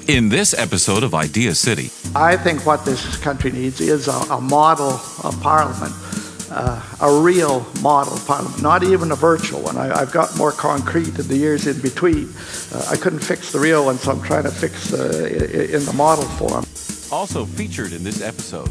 In this episode of Idea City. I think what this country needs is a model of parliament, a real model of parliament, not even a virtual one. I've got more concrete in the years in between. I couldn't fix the real one, so I'm trying to fix in the model form. Also featured in this episode.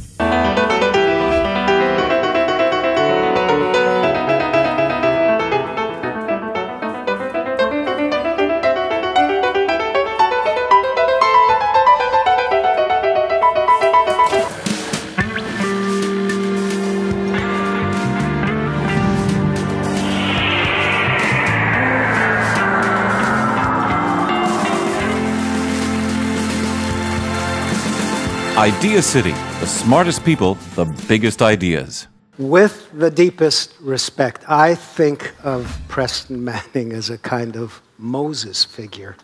Idea City, the smartest people, the biggest ideas. With the deepest respect, I think of Preston Manning as a kind of Moses figure.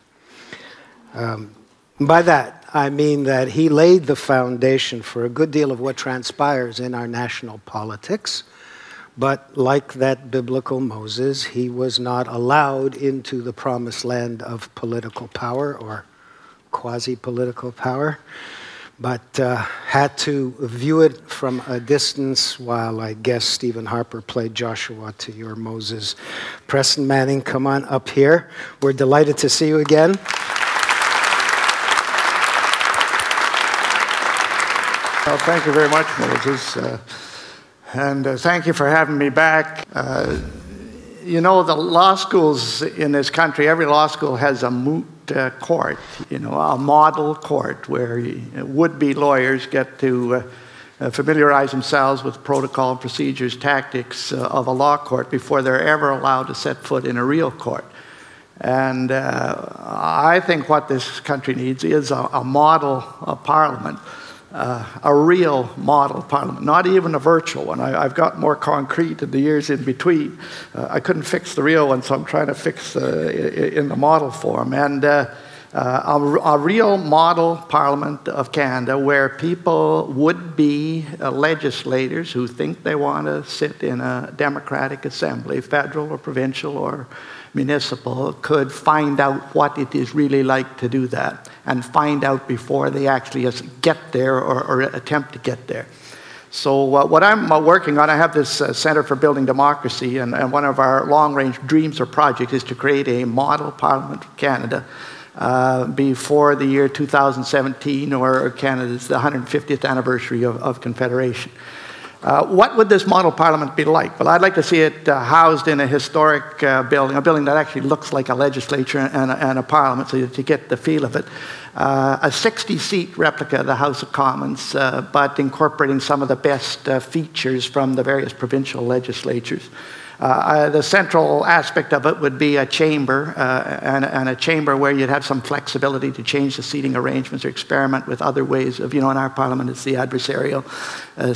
By that, I mean that he laid the foundation for a good deal of what transpires in our national politics. But like that biblical Moses, he was not allowed into the promised land of political power or quasi-political power, but had to view it from a distance while I guess Stephen Harper played Joshua to your Moses. Preston Manning, come on up here. We're delighted to see you again. Well, thank you very much, Moses. And thank you for having me back. You know, the law schools in this country, every law school has a moot court, you know, a model court where would-be lawyers get to familiarize themselves with protocol, procedures, tactics of a law court before they're ever allowed to set foot in a real court. And I think what this country needs is a model of parliament. A real model parliament, not even a virtual one. I've got more concrete in the years in between. I couldn't fix the real one, so I'm trying to fix in the model form. And a real model parliament of Canada where people would be legislators who think they want to sit in a democratic assembly, federal or provincial or municipal, could find out what it is really like to do that and find out before they actually get there or attempt to get there. So what I'm working on, I have this Center for Building Democracy, and one of our long-range dreams or projects is to create a model Parliament of Canada before the year 2017, or Canada's the 150th anniversary of Confederation. What would this model parliament be like? Well, I'd like to see it housed in a historic building, a building that actually looks like a legislature and a parliament, so to get the feel of it. A 60-seat replica of the House of Commons, but incorporating some of the best features from the various provincial legislatures. The central aspect of it would be a chamber, and a chamber where you'd have some flexibility to change the seating arrangements or experiment with other ways of, you know, in our parliament it's the adversarial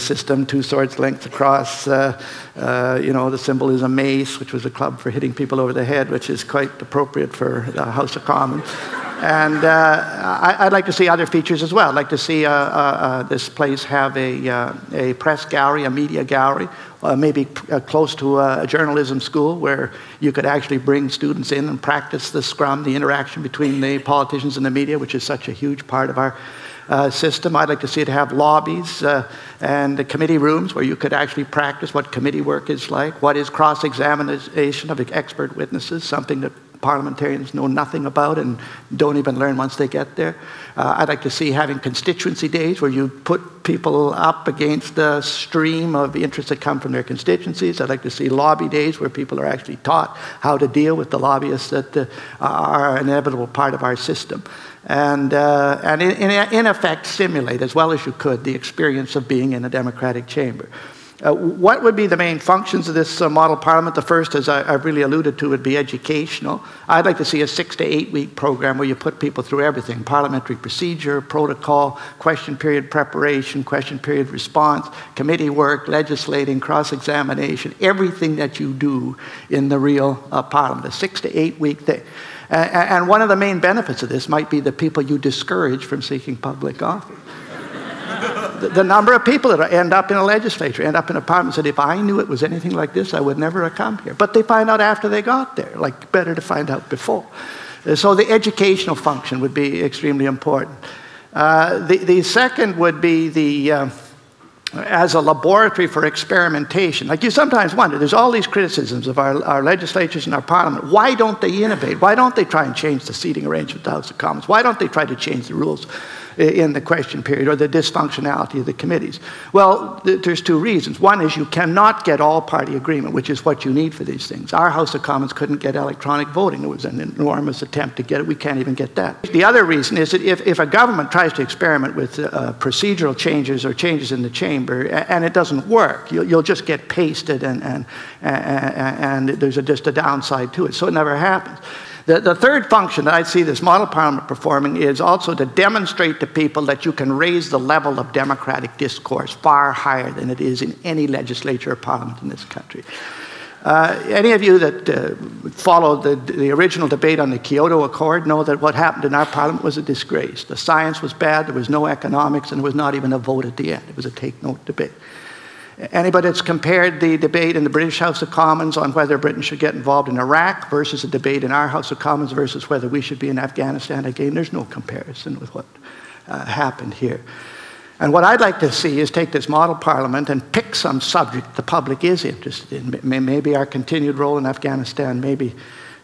system, two swords length across, you know, the symbol is a mace, which was a club for hitting people over the head, which is quite appropriate for the House of Commons. And I'd like to see other features as well. I'd like to see this place have a press gallery, a media gallery, maybe close to a journalism school where you could actually bring students in and practice the scrum, the interaction between the politicians and the media, which is such a huge part of our system. I'd like to see it have lobbies and committee rooms where you could actually practice what committee work is like, what is cross-examination of expert witnesses, something that parliamentarians know nothing about and don't even learn once they get there. I'd like to see having constituency days where you put people up against the stream of interests that come from their constituencies. I'd like to see lobby days where people are actually taught how to deal with the lobbyists that are an inevitable part of our system. And in effect, simulate as well as you could the experience of being in a democratic chamber. What would be the main functions of this model parliament? The first, as I've really alluded to, would be educational. I'd like to see a 6 to 8 week program where you put people through everything: parliamentary procedure, protocol, question period preparation, question period response, committee work, legislating, cross-examination, everything that you do in the real parliament, a 6 to 8 week thing. And one of the main benefits of this might be the people you discourage from seeking public office. The number of people that end up in a legislature, end up in a parliament, said, if I knew it was anything like this, I would never have come here. But they find out after they got there, like better to find out before. So the educational function would be extremely important. The second would be as a laboratory for experimentation. Like you sometimes wonder, there's all these criticisms of our legislatures and our parliament. Why don't they innovate? Why don't they try and change the seating arrangement of the House of Commons? Why don't they try to change the rules in the question period or the dysfunctionality of the committees? Well, there's two reasons. One is you cannot get all-party agreement, which is what you need for these things. Our House of Commons couldn't get electronic voting. There was an enormous attempt to get it. We can't even get that. The other reason is that if a government tries to experiment with procedural changes or changes in the chamber and it doesn't work, you'll just get pasted and there's just a downside to it. So it never happens. The third function that I see this model parliament performing is also to demonstrate to people that you can raise the level of democratic discourse far higher than it is in any legislature or parliament in this country. Any of you that followed the original debate on the Kyoto Accord know that what happened in our parliament was a disgrace. The science was bad, there was no economics, and there was not even a vote at the end. It was a take-note debate. Anybody that's compared the debate in the British House of Commons on whether Britain should get involved in Iraq versus a debate in our House of Commons versus whether we should be in Afghanistan again, there's no comparison with what happened here. And what I'd like to see is take this model parliament and pick some subject the public is interested in. Maybe our continued role in Afghanistan, maybe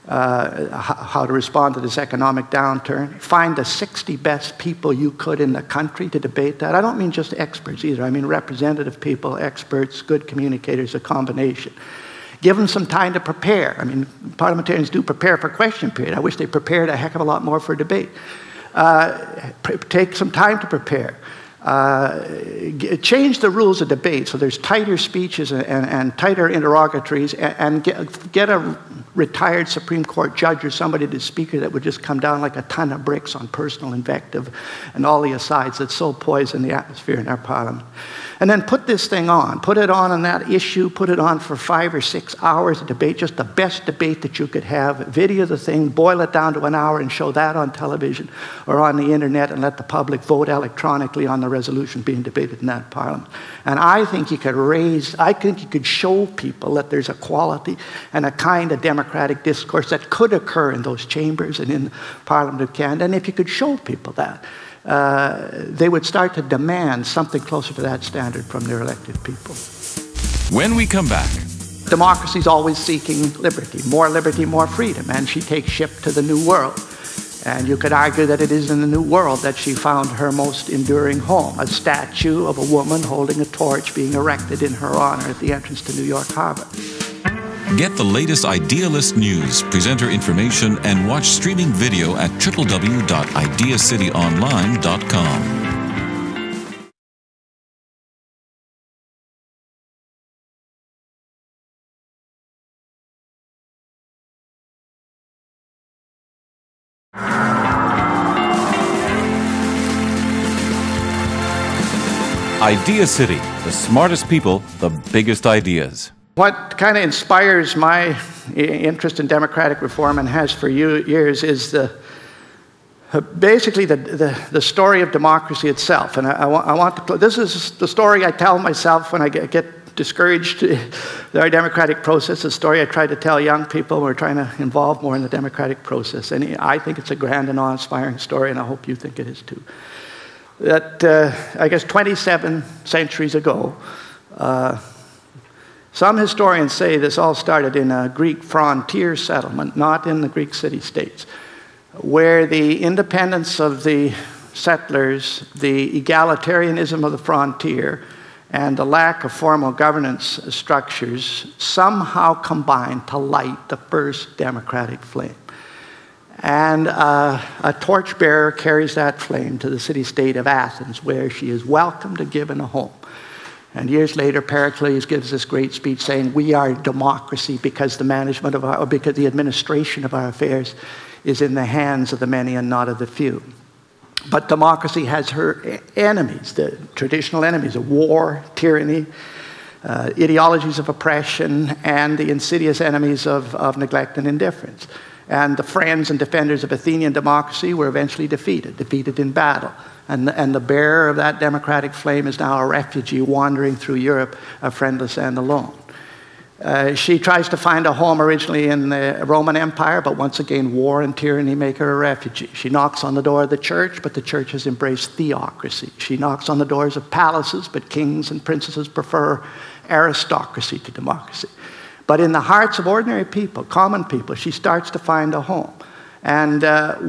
how to respond to this economic downturn. Find the 60 best people you could in the country to debate that. I don't mean just experts either. I mean representative people, experts, good communicators, a combination. Give them some time to prepare. I mean, parliamentarians do prepare for question period. I wish they prepared a heck of a lot more for debate. Take some time to prepare. Change the rules of debate so there's tighter speeches and tighter interrogatories, and get a retired Supreme Court judge or somebody to speaker that would just come down like a ton of bricks on personal invective and all the asides that so poison the atmosphere in our parliament. And then put this thing on. Put it on that issue. Put it on for 5 or 6 hours of debate, just the best debate that you could have. Video the thing, boil it down to an hour, and show that on television or on the internet, and let the public vote electronically on the resolution being debated in that parliament. And I think you could show people that there's a quality and a kind of democratic discourse that could occur in those chambers and in the Parliament of Canada. And if you could show people that, they would start to demand something closer to that standard from their elected people. When we come back, democracy is always seeking liberty, more freedom, and she takes ship to the New World. And you could argue that it is in the New World that she found her most enduring home, a statue of a woman holding a torch being erected in her honor at the entrance to New York Harbor. get the latest Idealist news, presenter information, and watch streaming video at www.ideacityonline.com. Idea City, the smartest people, the biggest ideas. What kind of inspires my interest in democratic reform and has for years is basically the story of democracy itself. And I want to, this is the story I tell myself when I get discouraged in our democratic process, the story I try to tell young people who are trying to involve more in the democratic process. And I think it's a grand and awe-inspiring story, and I hope you think it is too. That, I guess, 27 centuries ago, some historians say this all started in a Greek frontier settlement, not in the Greek city-states, where the independence of the settlers, the egalitarianism of the frontier, and the lack of formal governance structures somehow combined to light the first democratic flame. And a torchbearer carries that flame to the city-state of Athens, where she is welcomed and given a home. And years later, Pericles gives this great speech saying, "We are democracy because the management of our, or because the administration of our affairs is in the hands of the many and not of the few." But democracy has her enemies, the traditional enemies of war, tyranny, ideologies of oppression, and the insidious enemies of neglect and indifference. And the friends and defenders of Athenian democracy were eventually defeated in battle. And the bearer of that democratic flame is now a refugee wandering through Europe, friendless and alone. She tries to find a home originally in the Roman Empire, but once again, war and tyranny make her a refugee. She knocks on the door of the church, but the church has embraced theocracy. She knocks on the doors of palaces, but kings and princesses prefer aristocracy to democracy. But in the hearts of ordinary people, common people, she starts to find a home. And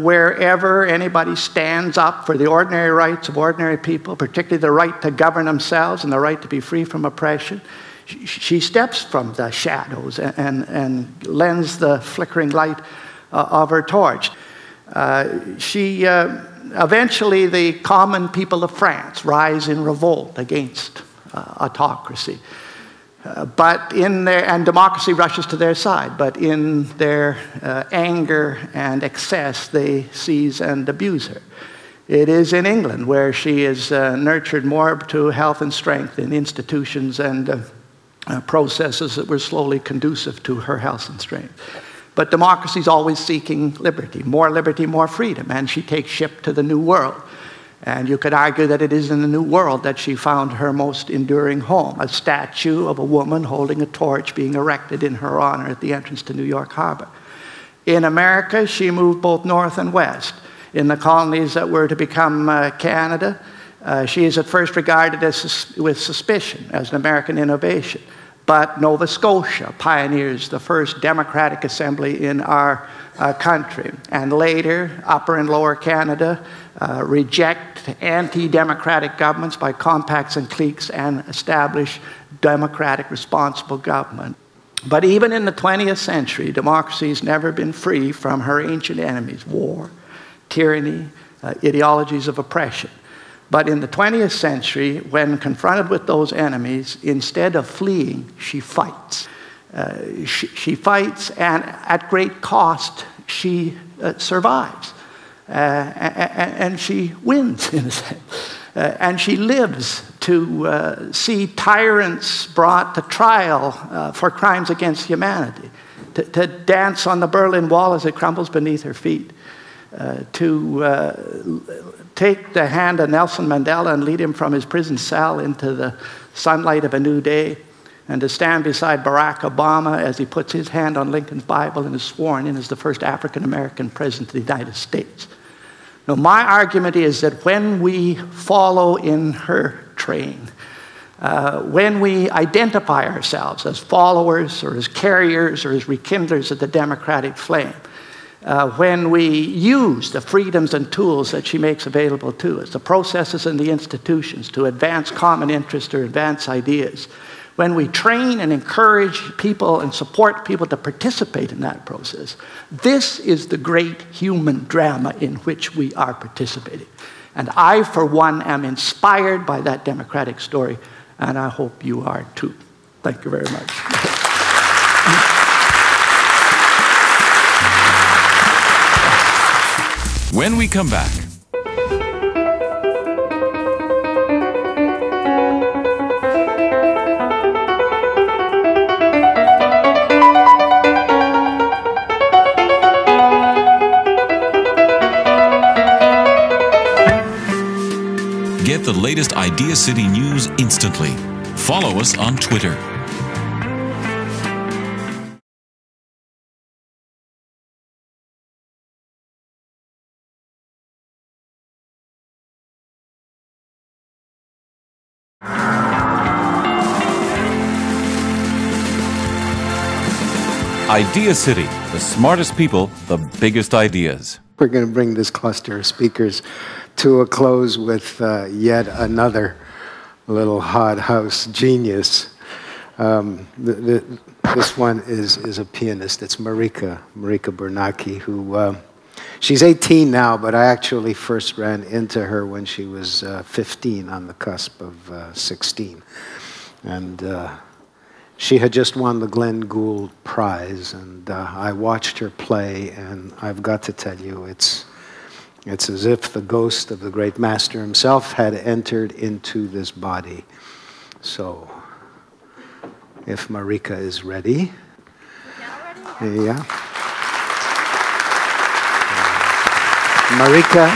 wherever anybody stands up for the ordinary rights of ordinary people, particularly the right to govern themselves and the right to be free from oppression, she steps from the shadows and lends the flickering light of her torch. Eventually, the common people of France rise in revolt against autocracy. And democracy rushes to their side, but in their anger and excess, they seize and abuse her. It is in England where she is nurtured more to health and strength in institutions and processes that were slowly conducive to her health and strength. But democracy is always seeking liberty, more freedom, and she takes ship to the New World. And you could argue that it is in the New World that she found her most enduring home, a statue of a woman holding a torch being erected in her honor at the entrance to New York Harbor. In America, she moved both north and west. In the colonies that were to become Canada, she is at first regarded with suspicion as an American innovation. But Nova Scotia pioneers the first democratic assembly in our country. And later, Upper and Lower Canada reject anti-democratic governments by compacts and cliques and establish democratic, responsible government. But even in the 20th century, democracy has never been free from her ancient enemies: war, tyranny, ideologies of oppression. But in the 20th century, when confronted with those enemies, instead of fleeing, she fights. She fights, and at great cost, she survives. And she wins, in a sense. And she lives to see tyrants brought to trial for crimes against humanity, to dance on the Berlin Wall as it crumbles beneath her feet, to take the hand of Nelson Mandela and lead him from his prison cell into the sunlight of a new day, and to stand beside Barack Obama as he puts his hand on Lincoln's Bible and is sworn in as the first African-American president of the United States. Now, my argument is that when we follow in her train, when we identify ourselves as followers or as carriers or as rekindlers of the democratic flame, when we use the freedoms and tools that she makes available to us, the processes and the institutions to advance common interests or advance ideas, when we train and encourage people and support people to participate in that process, this is the great human drama in which we are participating. And I, for one, am inspired by that democratic story, and I hope you are too. Thank you very much. When we come back, get the latest Idea City news instantly. Follow us on Twitter. Idea City, the smartest people, the biggest ideas. We're going to bring this cluster of speakers to a close with yet another little hothouse genius. This one is a pianist. It's Marika Bernacki, who she's 18 now, but I actually first ran into her when she was 15, on the cusp of 16. And she had just won the Glenn Gould Prize, and I watched her play, and I've got to tell you, it's as if the ghost of the great master himself had entered into this body. So, if Marika is ready. Yeah. Marika